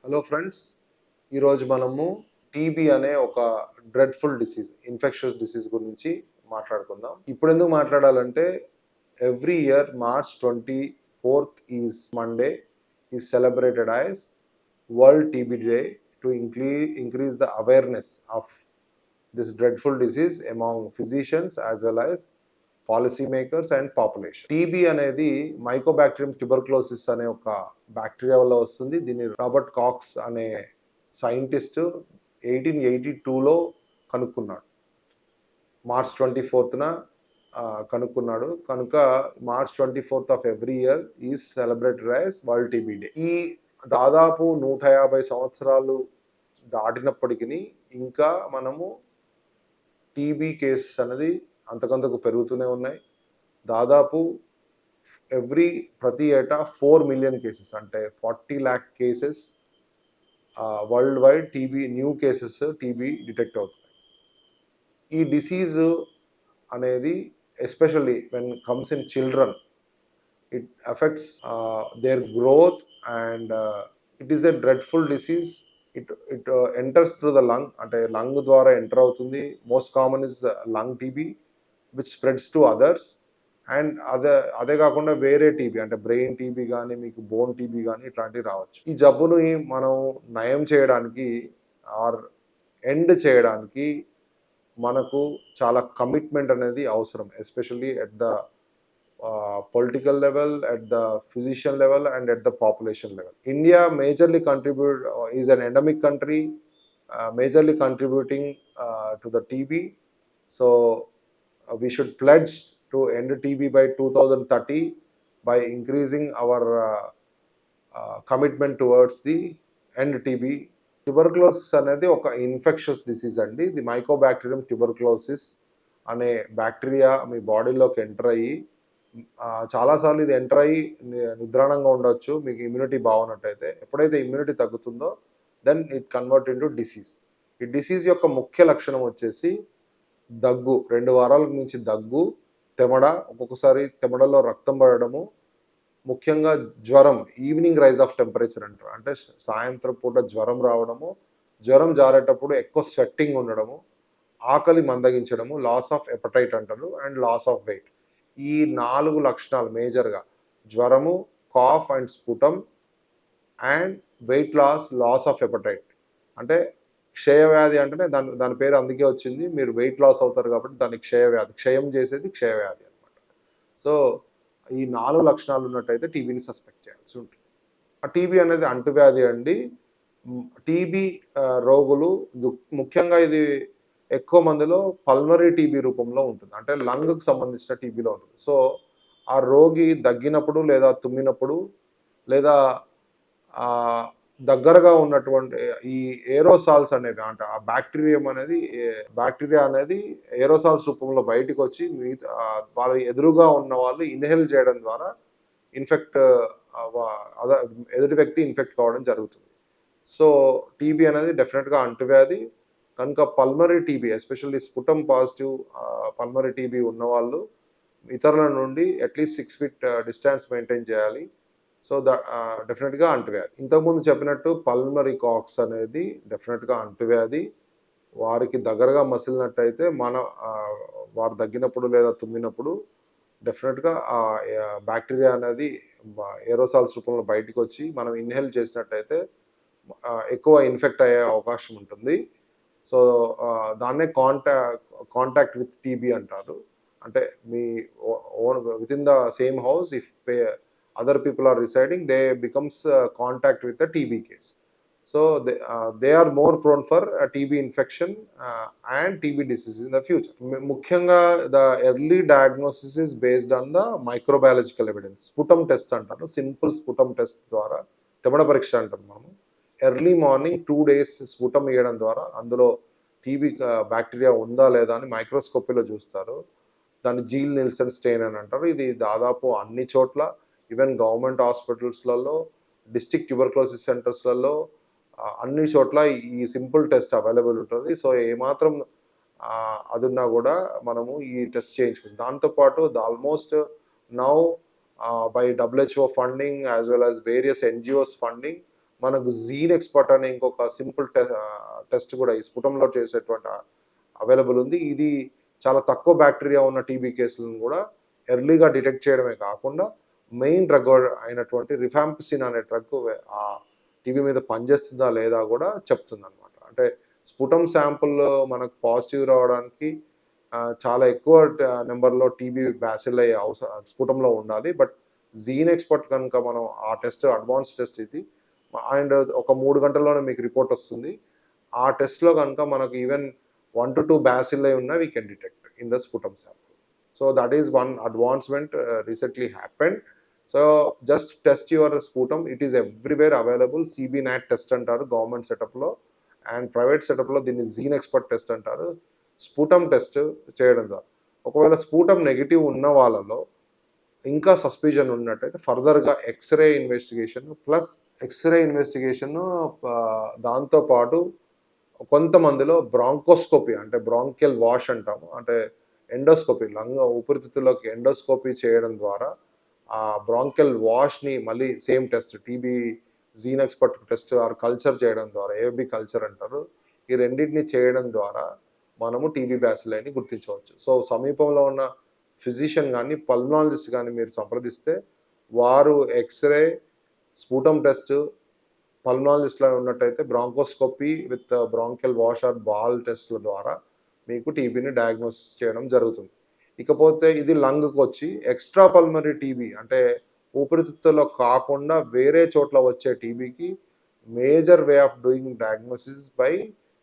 Hello friends, ఈరోజు మనము TB అనే ఒక డ్రెడ్ఫుల్ డిసీజ్, ఇన్ఫెక్షస్ డిసీజ్ గురించి మాట్లాడుకుందాం. ఇప్పుడు ఎందుకు మాట్లాడాలంటే every year March 24th is Monday is celebrated as world TB day to increase the awareness of this dreadful disease among physicians as well as policy makers and population. TB అనేది Mycobacterium tuberculosis అనే ఒక bacteria వల్ల వస్తుంది. దీన్ని Robert Cox అనే scientist 1882లో కనుక్కున్నాడు. March 24th కనుక్కున్నాడు. కనుక March 24th of every year is celebrated as world TB day. ఈ దాదాపు 150 సంవత్సరాలు దాటినప్పటికీ ఇంకా మనము టీబీ కేసెస్ అనేది అంతకంతకు పెరుగుతూనే ఉన్నాయి. దాదాపు ప్రతి ఏటా 4 మిలియన్ కేసెస్, అంటే 40 lakh cases worldwide new cases TB detect అవుతున్నాయి. ఈ డిసీజ్ అనేది especially when comes in children, it affects their growth and it is a dreadful disease. It enters through the lung, అంటే lung ద్వారా enter అవుతుంది. Most common is lung TB which spreads to others. And అదే కాకుండా వేరే TB, అంటే brain TB కానీ, మీకు bone TB కానీ ఇట్లాంటివి రావచ్చు. ఈ జబ్బుని మనం నయం చేయడానికి ఆర్ ఎండ్ చేయడానికి మనకు చాలా కమిట్మెంట్ అనేది అవసరం, especially at the political level, at the physician level and at the population level. India majorly is an endemic country, majorly contributing to the TB. So we should pledge to end TB by 2030 by increasing our commitment towards the end TB. Tuberculosis అనేది ఒక infectious disease అండి. ఇది Mycobacterium tuberculosis అనే bacteria మీ బాడీలోకి enter అయ్యి చాలాసార్లు ఇది enter అయ్యి నిద్రాణంగా ఉండొచ్చు మీకు ఇమ్యూనిటీ బాగున్నట్టయితే. ఎప్పుడైతే ఇమ్యూనిటీ తగ్గుతుందో then it convert into disease. ఈ డిసీజ్ యొక్క ముఖ్య లక్షణం వచ్చేసి దగ్గు, 2 వారాలకు మించి దగ్గు, తెమడ, ఒక్కొక్కసారి తెమడలో రక్తం పడడము, ముఖ్యంగా జ్వరం, ఈవినింగ్ రైజ్ ఆఫ్ టెంపరేచర్ అంటారు, అంటే సాయంత్రం పూట జ్వరం రావడము, జ్వరం జారేటప్పుడు ఎక్కువ స్వెట్టింగ్ ఉండడము, ఆకలి మందగించడము, లాస్ ఆఫ్ ఎపటైట్ అంటారు, అండ్ లాస్ ఆఫ్ వెయిట్. ఈ 4 లక్షణాలు మేజర్గా జ్వరము, cough and sputum and weight loss of appetite. అంటే క్షయవ్యాధి అంటేనే దాని పేరు అందుకే వచ్చింది. మీరు వెయిట్ లాస్ అవుతారు కాబట్టి దాన్ని క్షయవ్యాధి, క్షయం చేసేది క్షయవ్యాధి అనమాట. సో ఈ 4 లక్షణాలు ఉన్నట్టయితే టీబీని సస్పెక్ట్ చేయాల్సి ఉంటుంది. ఆ టీబీ అనేది అంటువ్యాధి అండి. టీబీ రోగులు ముఖ్యంగా ఇది ఎక్కువ మందిలో పల్మరీ టీబీ రూపంలో ఉంటుంది, అంటే లంగ్కి సంబంధించిన టీబీలో ఉంటుంది. సో ఆ రోగి దగ్గినప్పుడు లేదా తుమ్మినప్పుడు లేదా దగ్గరగా ఉన్నటువంటి ఈ ఏరోసాల్స్ అనేవి, అంటే ఆ బ్యాక్టీరియా అనేది ఏరోసాల్స్ రూపంలో బయటకు వచ్చి వాళ్ళ ఎదురుగా ఉన్న వాళ్ళు ఇన్హేల్ చేయడం ద్వారా ఎదుటి వ్యక్తి ఇన్ఫెక్ట్ కావడం జరుగుతుంది. సో టీబీ అనేది డెఫినెట్గా అంటువ్యాధి. కనుక pulmonary TB, especially sputum positive pulmonary TB ఉన్నవాళ్ళు ఇతరుల నుండి అట్లీస్ట్ 6 feet డిస్టెన్స్ మెయింటైన్ చేయాలి. సో డెఫినెట్గా అంటువ్యాధి. ఇంతకుముందు చెప్పినట్టు పల్మరీ కాక్స్ అనేది డెఫినెట్గా అంటువ్యాధి. వారికి దగ్గరగా మసిలినట్టయితే వారు దగ్గినప్పుడు లేదా తుమ్మినప్పుడు డెఫినెట్గా ఆ బ్యాక్టీరియా అనేది ఏరోసాల్స్ రూపంలో బయటకు వచ్చి మనం ఇన్హేల్ చేసినట్టయితే ఎక్కువ ఇన్ఫెక్ట్ అయ్యే అవకాశం ఉంటుంది. సో దాన్నే కాంటాక్ట్ విత్ టీబీ అంటారు. అంటే me with in the same house, if other people are residing, they becomes contact with the TB case. So they are more prone for a TB infection and TB disease in the future. ముఖ్యంగా the early diagnosis is based on the microbiological evidence. Sputum test అంటారు, simple sputum test ద్వారా, తెమడ పరీక్ష అంటారు మనము. Early morning 2 days స్పుటం వేయడం ద్వారా అందులో టీబీ బ్యాక్టీరియా ఉందా లేదా అని మైక్రోస్కోపీలో చూస్తారు. దాన్ని జీల్ నిల్సన్ స్టెయిన్ అని అంటారు. ఇది దాదాపు అన్ని చోట్ల, ఈవెన్ గవర్నమెంట్ హాస్పిటల్స్లలో, డిస్ట్రిక్ట్ ట్యూబర్క్లోసిస్ సెంటర్స్లలో, అన్ని చోట్ల ఈ సింపుల్ టెస్ట్ అవైలబుల్ ఉంటుంది. సో ఏమాత్రం అది ఉన్నా కూడా మనము ఈ టెస్ట్ చేయించుకుంటాం. దాంతోపాటు almost now by WHO funding as well as various NGOs funding, మనకు జీన్ ఎక్స్పర్ట్ అనే ఇంకొక సింపుల్ టెస్ట్ కూడా ఈ స్ఫుటంలో చేసేటువంటి అవైలబుల్ ఉంది. ఇది చాలా తక్కువ బ్యాక్టీరియా ఉన్న టీబీ కేసులను కూడా ఎర్లీగా డిటెక్ట్ చేయడమే కాకుండా మెయిన్ డ్రగ్ అయినటువంటి రిఫాంపిసిన్ అనే డ్రగ్ ఆ టీబీ మీద పనిచేస్తుందా లేదా కూడా చెప్తుందన్నమాట. అంటే స్ఫుటం శాంపుల్ మనకు పాజిటివ్ రావడానికి చాలా ఎక్కువ నెంబర్లో టీబీ బ్యాసిల్ అయ్యే స్ఫుటంలో ఉండాలి. బట్ జీన్ ఎక్స్పర్ట్ కనుక మనం ఆ టెస్ట్ అడ్వాన్స్ టెస్ట్ ఇది అండ్ ఒక 3 గంటల్లోనే మీకు రిపోర్ట్ వస్తుంది. ఆ టెస్ట్‌లో కనుక మనకు ఈవెన్ 1-2 బ్యాసిల్లే ఉన్నా we can detect in the sputum sample. So that is one advancement recently happened. So just test your sputum. It is everywhere available. CB NAAT test అంటారు గవర్నమెంట్ సెటప్‌లో అండ్ ప్రైవేట్ సెటప్‌లో దీన్ని gene expert test అంటారు. Sputum test చేయడం ద్వారా ఒకవేళ sputum negative ఉన్న వాళ్ళలో ఇంకా సస్పిషన్ ఉన్నట్టయితే ఫర్దర్‌గా X-ray investigation plus X-ray investigation దాంతోపాటు కొంతమందిలో బ్రాంకోస్కోపీ అంటే బ్రాంకియల్ వాష్ అంటాము. అంటే ఎండోస్కోపీ ఊపిరితిత్తుల్లోకి ఎండోస్కోపీ చేయడం ద్వారా ఆ బ్రాంకియల్ వాష్‌ని మళ్ళీ same test TB gene expert test or culture చేయడం ద్వారా ఏబీ కల్చర్ అంటారు. ఈ రెండిటిని చేయడం ద్వారా మనము టీబీ బ్యాసిల్లని గుర్తించవచ్చు. సో సమీపంలో ఉన్న ఫిజిషియన్ కానీ పల్మనాలజిస్ట్ కానీ మీరు సంప్రదిస్తే వారు ఎక్స్‌రే, స్పుటమ్ టెస్ట్ పల్మనాలజిస్ట్‌లో ఉన్నట్టయితే bronchoscopy with bronchial wash or BAL టెస్ట్‌ల ద్వారా మీకు టీబీని డయాగ్నోస్ చేయడం జరుగుతుంది. ఇకపోతే ఇది లంగ్‌కి వచ్చి ఎక్స్ట్రా పల్మనరీ టీబీ అంటే ఊపిరితిత్తుల్లో కాకుండా వేరే చోట్ల వచ్చే టీబీకి major way of doing diagnosis by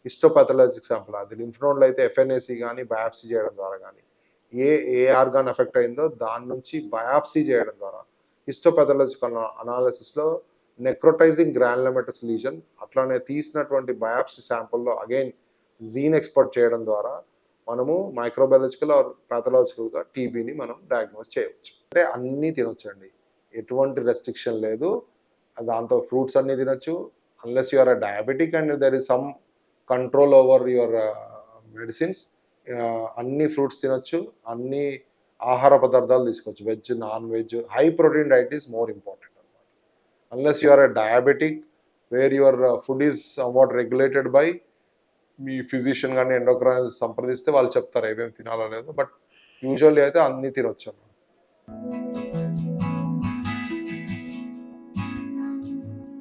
histopathologic sample. అది లింఫ్ నోడ్‌లో అయితే ఎఫ్ఎన్ఏసీ గానీ బయాప్సీ చేయడం ద్వారా గానీ ఏ ఆర్గాన్ ఎఫెక్ట్ అయిందో దాని నుంచి బయాప్సీ చేయడం ద్వారా హిస్టోపాథలాజికల్ అనాలిసిస్‌లో నెక్రోటైజింగ్ గ్రాన్యులోమేటస్ లీజన్ అట్లానే తీసినటువంటి బయాప్సీ శాంపుల్‌లో అగైన్ జీన్ ఎక్స్పర్ట్ చేయడం ద్వారా మనము మైక్రోబయాలజికల్ ఆర్ పాథలాజికల్‌గా టీబీని మనం డయాగ్నోస్ చేయవచ్చు. అంటే అన్నీ తినొచ్చండి. ఎటువంటి రెస్ట్రిక్షన్ లేదు. దాంతో ఫ్రూట్స్ అన్నీ తినొచ్చు. Unless you are diabetic and there is some control over your medicines. అన్ని ఫ్రూట్స్ తినొచ్చు. అన్ని ఆహార పదార్థాలు తీసుకోవచ్చు. Veg, non veg, high protein diet is more important అన్నమాట. Unless you are diabetic where your food is somewhat regulated by మీ physician గాని, endocrinologist సంప్రదిస్తే వాళ్ళు చెప్తారు ఏమేమి తినాలో లేదో. బట్ యూజువల్లీ అయితే అన్నీ తినొచ్చన్నమాట.